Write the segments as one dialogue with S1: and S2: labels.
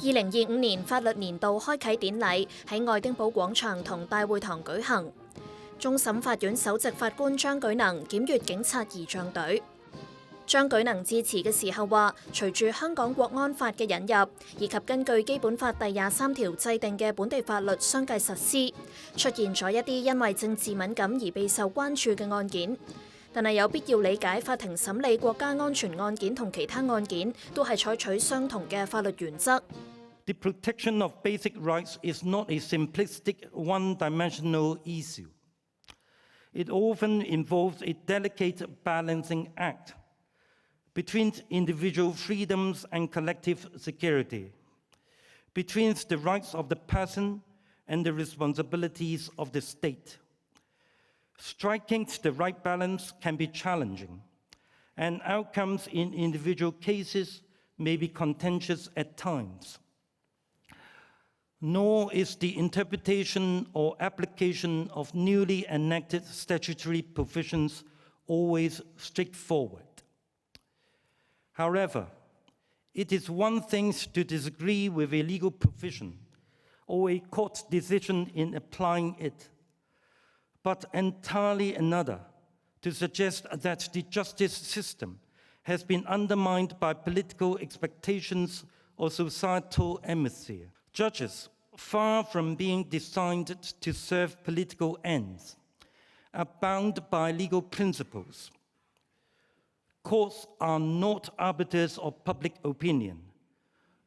S1: 2025年法律年度開啟典禮喺愛丁堡廣場同大會堂舉行。終審法院首席法官張舉能檢閱警察儀仗隊。張舉能致辭嘅時候話，隨住香港國安法嘅引入，以及根據基本法第23條制定嘅本地法律相繼實施，出現咗一啲因為政治敏感而備受關注嘅案件。但係有必要理解法庭審理國家安全案件同其他案件都係採取相同嘅法律原則。
S2: The protection of basic rights is not a simplistic one-dimensional issue. It often involves a delicate balancing act between individual freedoms and collective security, between the rights of the person and the responsibilities of the state. Striking the right balance can be challenging, and outcomes in individual cases may be contentious at times. Nor is the interpretation or application of newly enacted statutory provisions always straightforward. However, it is one thing to disagree with a legal provision or a court decision in applying it, but entirely another to suggest that the justice system has been undermined by political expectations or societal atmosphere. Judges, far from being designed to serve political ends, are bound by legal principles. Courts are not arbiters of public opinion,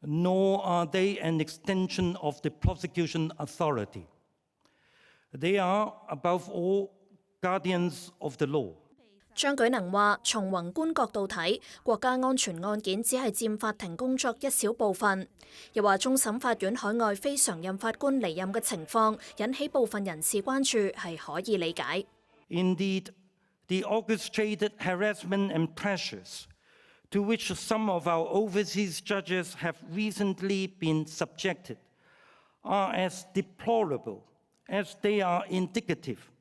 S2: nor are they an extension of the prosecution authority. They are, above all, guardians of the law.
S1: 張舉能話：從宏觀角度睇，國家安全案件只係佔法庭工作一小部分。又話終審法院海外非常任法官離任嘅情況，引起部分人士關注，係可以理解。
S2: Indeed, the orchestrated harassment and pressures to which some of our overseas judges have recently been subjected are as deplorable as they are indicative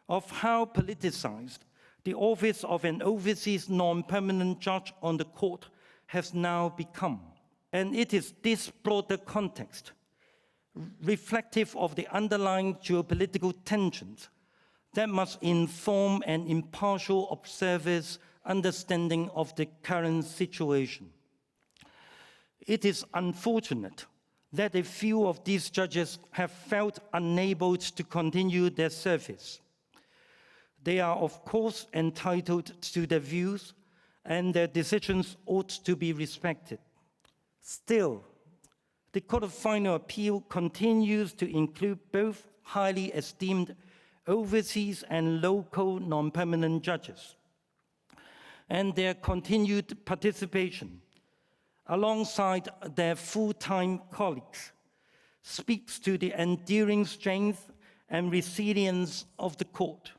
S2: of how politicized the office of an overseas non-permanent judge on the court has now become. And it is this broader context, reflective of the underlying geopolitical tensions, that must inform an impartial observer's understanding of the current situation. It is unfortunate that a few of these judges have felt unable to continue their service. They are, of course, entitled to their views, and their decisions ought to be respected. Still, the Court of Final Appeal continues to include both highly esteemed overseas and local non-permanent judges, and their continued participation alongside their full-time colleagues speaks to the enduring strength and resilience of the court.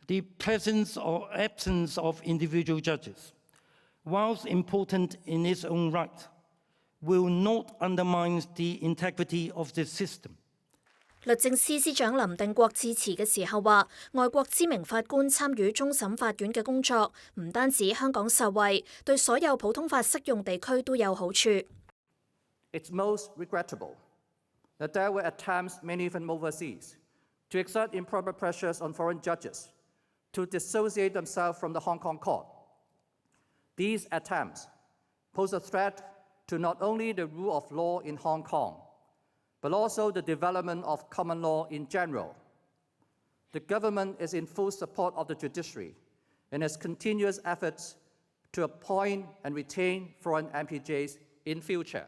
S2: The presence or absence of individual judges, whilst important in its own right, will not undermine the integrity of the system.
S1: 律政司司長林定國致辭嘅時候話：外國知名法官參與終審法院嘅工作，唔單止香港受惠，對所有普通法適用地區都有好處。
S3: It's most regrettable that there were attempts made from overseas to exert improper pressures on foreign judges to dissociate themselves from the Hong Kong court. These attempts pose a threat to not only the rule of law in Hong Kong, but also the development of common law in general. The government is in full support of the judiciary and has continuous efforts to appoint and retain foreign MPJs in future.